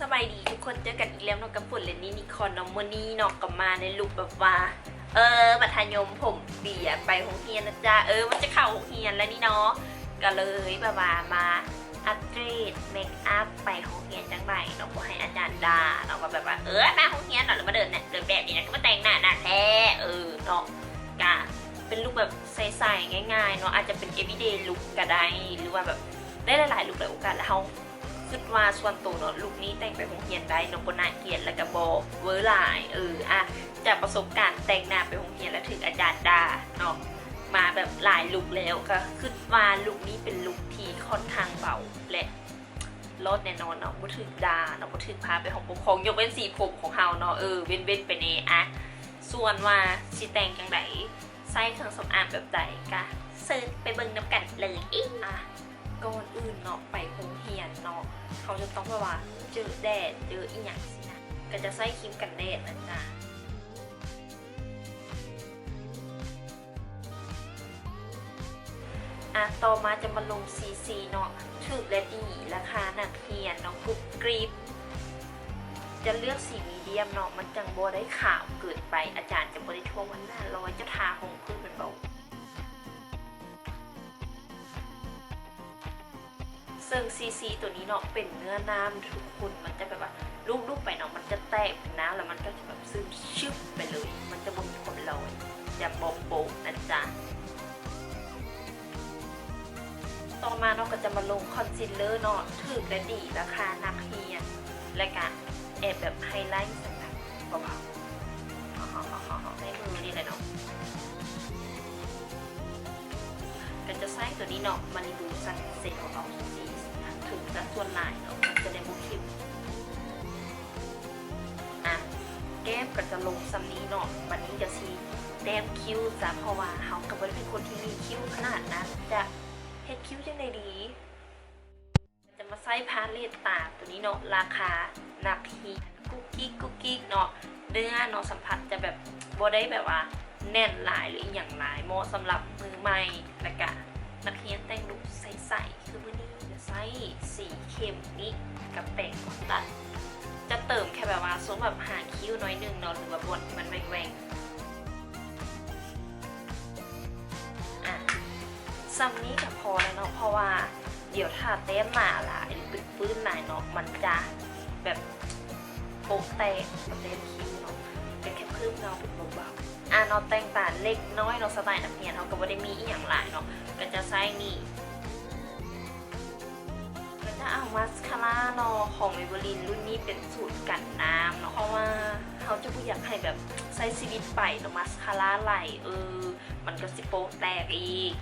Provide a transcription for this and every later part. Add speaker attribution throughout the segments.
Speaker 1: สบายดีทุกคนเจอกันอีกแล้วเนาะกับฝุ่นเลนนี่นิคอนเนาะมื้อนี้เนาะกับมาในลุคแบบว่ามัธยมผมเปียไปโรงเรียนนะจ๊ะมันจะเข้าโรงเรียนแล้วนี่เนาะก็เลยแบบว่ามาอัปเกรดเมคอัพไปโรงเรียนจังไรเนาะก็ให้อาจารย์ด่าเนาะก็แบบว่ามาโรงเรียนเนาะหรือมาเดินเนี่ยเดินแบบนี้นะก็มาแต่งหน้าแท้เนาะกะเป็นลุคแบบใสๆง่ายๆเนาะอาจจะเป็น everyday look ก็ได้หรือว่าแบบได้หลายๆลุคหลายโอกาสแล้วเขาคิดว่าส่วนตัวเนาะลุคนี้แต่งไปโรงเรียนได้เนาะบ่น่าเกลียดแล้วก็บ่เวอร์หลายจากประสบการณ์แต่งหน้าไปโรงเรียนแล้วถึงอาจารย์ด่าเนาะมาแบบหลายลุคแล้วก็คิดว่าลุคนี้เป็นลุคที่ค่อนข้างเบาและลดแน่นอนเนาะบ่ถึกด่าเนาะบ่ถึกพาไปห้องปกครองยกเว้นสีผมของเฮาเนาะเว้นไปแน่ส่วนว่าสิแต่งจังไดใส่เครื่องสำอางแบบใดก็เซิร์ชไปเบิ่งนำกันเลยก่อนอื่นเนาะไปโรงเรียนเนาะเขาจะต้องแบบว่าเจอแดดเจออีหยังสินะก็จะใส่ครีมกันแดดนะจ๊ะต่อมาจะมาลง CC เนาะถูกและดีราคานักเรียนเนาะกรุบกริบจะเลือกสีมีเดียมเนาะมันจังบ่ได้ขาวเกินไปอาจารย์จะบ่ได้ทั่ววันหน้าร้อยจะทาหงพื้นเป็นเบาซึ่ง CC ตัวนี้เนาะเป็นเนื้อน้ำทุกคนมันจะแบบว่าลูกไปเนาะมันจะแตกเป็นน้ำแล้วมันก็จะแบบซึมชึบไปเลยมันจะบ่มีความลอยจะโป๊ะนะจ๊ะต่อมาเนาะก็จะมาลงคอนซีลเลอร์เนาะถูกและดีราคานักเรียนและการแอบแบบไฮไลท์สักหน่อยเบาๆในมือนี่เลยเนาะก็จะใส่ตัวนี้เนาะมารีบูซันเซ็ตของเราสีถึงจะส่วนลายเนาะมันจะได้บุคลิปแก้มก็จะลงซัมนี้เนาะวันนี้จะซีแต้มคิ้วจ้ะเพราะว่าเขากับว่าเป็นคนที่มีคิ้วขนาดนั้นจะเฮ็ดคิ้วจังไดดีจะมาใส่พาเลตตาตัวนี้เนาะราคานักฮีกุ๊กกิ๊กเนาะเนื้อเนาะสัมผัสจะแบบบ่ได้แบบว่าแน่นหลายหรืออย่างหลายเหมาะสำหรับมือใหม่และกะนักเรียนแต่งลุคใสๆคือมื้อนี้จะใส่สีเข้มนี้กับแป้งก่อนตัดจะเติมแค่แบบว่าส้มแบบหางคิ้วน้อยนึงเนาะหรือว่าบนมันแหว่งซัมนี้ก็พอแล้วเนาะเพราะว่าเดี๋ยวถ้าเต้มหนาหลายหรือเป็นปื้นหลายเนาะมันจะแบบโป๊ะแตกกับเต้มคิ้วเนาะก็แค่เพิ่มเงาเป็นเบาๆเนาะแต่งตาเล็กน้อยเนาะสไตล์นักเรียนเขาก็ไม่ได้มีอีกอย่างหลายเนาะก็จะใส่นี่ก็จะเอามาสคาร่าเนาะของเมเบลินรุ่นนี้เป็นสูตรกันน้ำเนาะเพราะว่าเขาจะไม่อยากให้แบบใส่ชีวิตไปเนาะมาสคาร่าไหลมันก็สิโป๊ะแตกอีก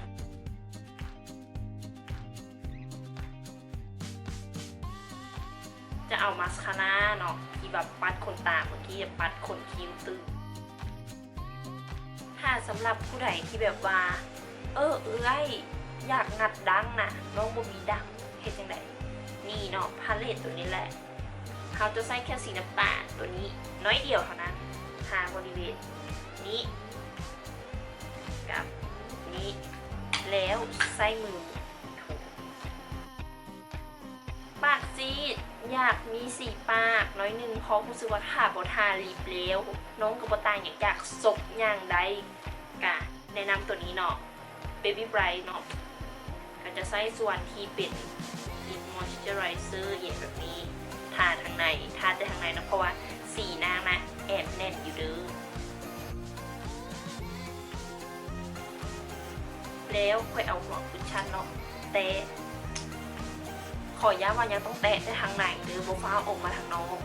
Speaker 1: จะเอามาสคาร่าเนาะที่แบบปัดขนตาเมื่อกี้ปัดขนคิ้วตึงถ้าสำหรับผู้ใดที่แบบว่าอยากงัดดังนะน้องบ่มีดังเฮ็ดจังไดนี่เนาะพาเลตตัวนี้แหละเขาจะใส่แค่สีน้ำตาลตัวนี้น้อยเดียวเท่านั้นทาบริเวณนี้กับนี้แล้วใส่มือปากซีดอยากมีสีปากน้อยนึงเพราะรู้สึกว่าขาบทาลิปแล้วน้องกับบตายอยากซบอย่างใดกะแนะนำตัวนี้เนาะ Baby Bright เนาะก็จะใส่ส่วนที่เป็น Lip Moisturizer เย็นแบบนี้ทาทางในทาแต่ทางในนะเพราะว่าสีนางนะแอบแน่นอยู่เด้อแล้วค่อยเอาหัวคุชชั่นเนาะแต่ขอย้ำว่ายังต้องแตะได้ทางในหรือโบฟ้าออกมาทางนอก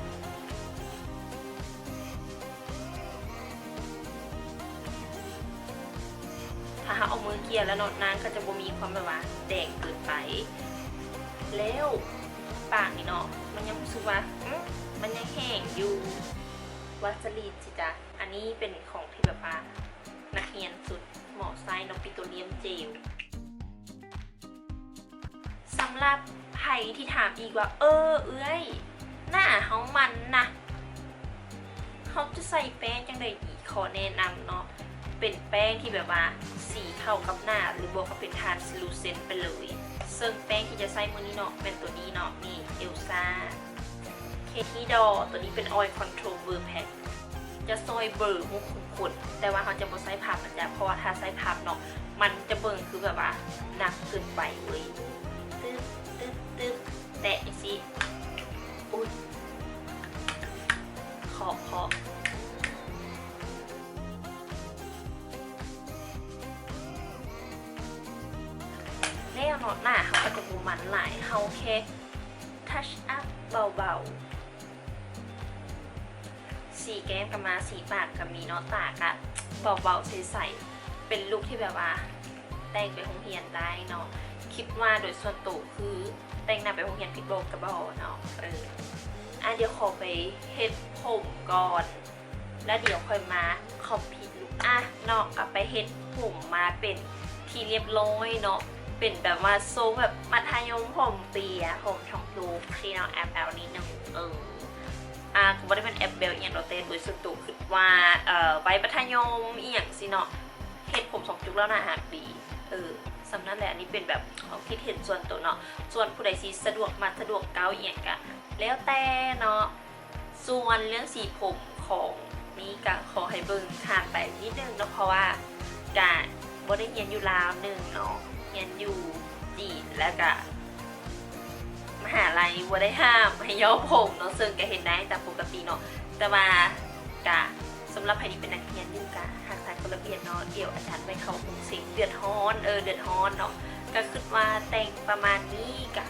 Speaker 1: ถ้าหาเอามือเกียร์แล้วเนาะนางก็จะบ่มีความแบบว่าแดงเกินไปแล้วปากนี่เนาะมันยังรู้สึกว่ามันยังแห้งอยู่วัสลีนสิจ๊ะอันนี้เป็นของที่แบบว่านักเรียนสุดเหมาะไซส์เนาะปิโตรเลียมเจลสำหรับไผ่ที่ถามอีกว่าหน้าเขามันนะเขาจะใส่แป้งจังใดดีขอแนะนำเนาะเป็นแป้งที่แบบว่าสีเข้ากับหน้าหรือบอกว่าเป็นทรานสลูเซนต์ไปเลยซึ่งแป้งที่จะใส่มือนี้เนาะเป็นตัวนี้เนาะนี่เอลซ่า ที่ดอตัวนี้เป็น Oil Control Bar Pack จะซอยเบอร์มุกขุ่นขุ่นแต่ว่าเขาจะบ่ใส่ผักนะจ๊ะเพราะว่าถ้าใส่ผักเนาะมันจะเบิ่งคือแบบว่าหนักเกินไปเว้ยตึ๊บตึ๊บตึ๊บแตะอีกสิอุ้ยขอบแล้วเนาะหน้าเขาก็จะบูมันหลายเขาแค่ทัชอัพเบาๆสีแก้มกับมาสีปากกับมีเนาะตากอะเบาๆใสๆเป็นลุคที่แบบว่าแต่งไปโรงเรียนได้เนาะคิดว่าโดยส่วนตัวคือแต่งหน้าไปโรงเรียนผิดโบกกับบอเนาะเดี๋ยวขอไปเฮ็ดผมก่อนแล้วเดี๋ยวค่อยมาคอมพิวลุคเนาะกลับไปเฮ็ดผมมาเป็นที่เรียบร้อยเนาะเป็นแบบว่าโซแบบมัธยมผมเปียผมช่องดูที่น้องแอปนิดนึงกูไม่ได้เป็นแอปเบลเอียงเราเต้นโดยส่วนตัวคือว่าไปมัธยมเอียงสิเนาะเฮ็ดผม2 จุกแล้วนะฮะดีสำนักแหละนี่เป็นแบบของคิดเห็นส่วนตัวเนาะส่วนผู้ใดสีสะดวกมาสะดวกเก้าเอียงกะแล้วแต่เนาะส่วนเรื่องสีผมของนี่กะขอให้เบิ่งทานไปนิดนึงเนาะเพราะว่ากะบ่ได้เรียนอยู่ลาว1เนาะเรียนอยู่จีนแล้วกะมหาลัยบ่ได้ห้ามให้ย้อมผมเนาะซึ่งก็เห็นได้แต่ปกติเนาะแต่ว่ากะสำหรับใครที่เป็นนักเรียนอยู่กะหากสายกฎระเบียบเนาะเดี๋ยวอาจารย์ไปเข้าคงสิเดือดฮ้อนเดือดฮ้อนเนาะก็คิดว่าแต่งประมาณนี้กะ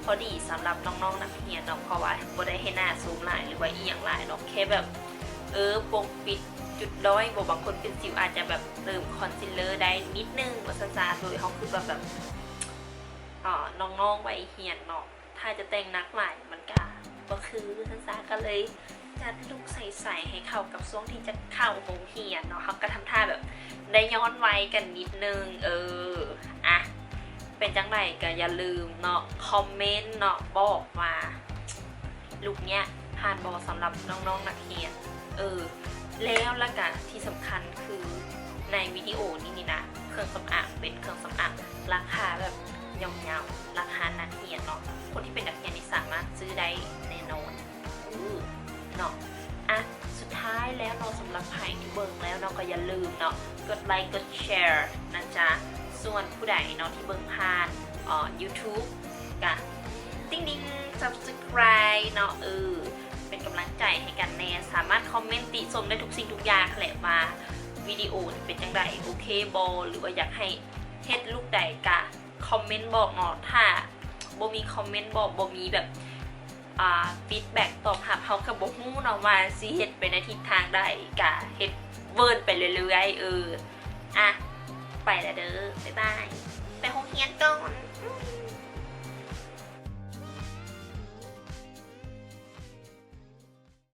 Speaker 1: พอดีสำหรับน้องๆนักเรียนเนาะเพราะว่าบ่ได้ให้หน้าซูมหลายหรือว่าอีหยังหลายเนาะแค่แบบปกปิดจุดด้อยบางคนเป็นสิวอาจจะแบบเติมคอนซีลเลอร์ได้นิดนึงว่าซาโดยเขาคือแบบน้องๆวัยเรียนเนาะถ้าจะแต่งนักหลายมันก็คือซาก็เลยจัดลุคใสๆให้เข้ากับช่วงที่จะเข้าโรงเรียนเนาะเขาก็ทำท่าแบบได้ย้อนวัยกันนิดนึงเป็นจังไรก็อย่าลืมเนาะคอมเมนต์เนาะบอกว่าลุคเนี้ยผ่านบอสำหรับน้องๆนักเรียนแล้วละกันที่สำคัญคือในวิดีโอนี่นะเครื่องสำอางเป็นเครื่องสำอางราคาแบบย่อมเยาราคานักเรียนเนาะคนที่เป็นนักเรียนนี่สามารถซื้อได้แน่นอนเนาะสุดท้ายแล้วเนาะสำหรับใครที่เบิ่งแล้วเนาะก็อย่าลืมเนาะกดไลค์กดแชร์นะจ๊ะส่วนผู้ใดเนาะที่เบิ่งผ่านYouTube กะติ๊งsubscribe เนาะเป็นกำลังใจให้กันแน่สามารถคอมเมนต์ติชมได้ทุกสิ่งทุกอย่างแหละว่าวิดีโอเป็นจังไดโอเคบอหรือว่าอยากให้เฮ็ดลูกใดกะคอมเมนต์บอกเนาะถ้าบ่มีคอมเมนต์บอกบ่มีแบบฟีดแบ็กตอบรับเฮาก็บ่ฮู้เนาะว่าสิเฮ็ดไปในทิศทางใดกะเฮ็ดเวิร์นไปเรื่อยๆไปแล้วเด้อบ๊ายบาย